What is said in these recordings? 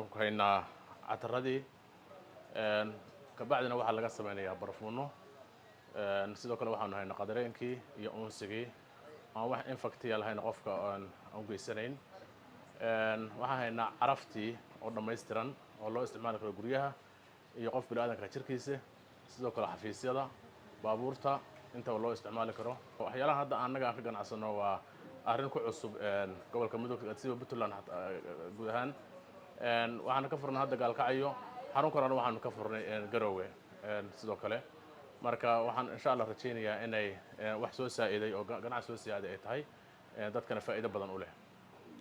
waxaanu haynaa cataradii kabacdina waxaa laga samaynayaa barfuuno sidoo kale waxaanu haynaa qadareenkii iyo unsigii aan wax infectiya lahayn qofka aan u geysanayn waxaan haynaa caraftii oo dhammaystiran oo loo isticmaali karo guryaha iyo qof bini'aadanka jirkiisa sidoo kale xafiisyada baabuurta intaba loo isticmaali karo waxyaalaha hadda annaga aan ka ganacsano waa arrin ku cusub gobolka mudug sida Puntland guud ahaan waxaan ka furnay hadda Gaalkacyo xarun kalena waxaan ka furnay Garowe sidoo kale marka waxaan insha Allah rajaynayaa inay wax soo saaciday oo ganacsi soo saaciday ay tahay dadkana faa'iido badan u leh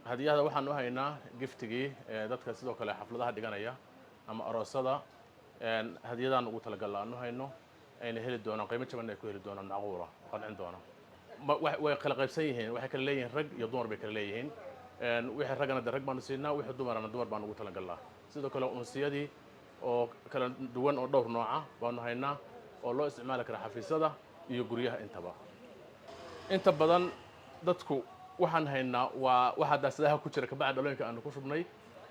hadiyada waxaan u haynaa giftigii dadka sidoo kale xafladaha dhiganaya ama aroosada hadiyadaan ugu talagalay aan u hayno ayna heli doonaan qiimo jaban ay ku heli doonaan macquul ah qancin doonaan way kala qaybsan yihiin waxay kala leeyihiin rag iyo dumar bay kala leeyihiin wixii ragana rag baan siinaa wixii dumarana dumar baan ugu talagalnaa sidoo kale unsiyadii oo kala duwan oo dhowr nooc ah baan haynaa oo loo isticmaali karo xafiisyada iyo guryaha intaba inta badan dadku waxaan haynaa waa waxa daasadaha ku jira kabacdi dhalooyinka aanu ku shubnay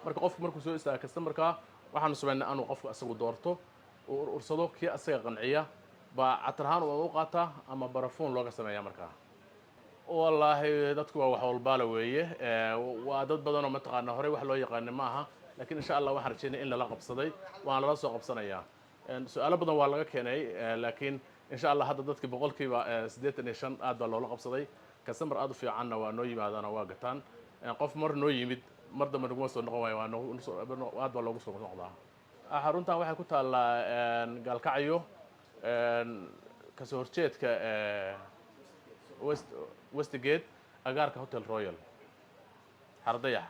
marka qofku markuu soo istaago customerka waxaanu sameynaa inuu qofku asagu doorto oo ursado kii asaga qanciya ba catarhaan oo qaata ama barafuun looga sameeyaa markaa wallaahi dadku waa wax walba la weeye waa dad badan oo mataqaana hore wax loo yaqaan ma aha laakiin insha Allah waxaan rajaynaa in la qabsaday waan la soo qabsanayaa su'aalo badan waa laga keenay laakiin insha Allah hadda dadkii boqolkiiba 85 aad baa loola qabsaday customer aad u fiicanna waa noo yimaadana waa gataan qof mar noo yimid mar dambe nagu soo noqon waayo waa aad baa loogu soo noqdaa xaruntan waxay ku taallaa Gaalkacyo ka soo horjeedka Westgate agaarka Hotel Royal Hardayax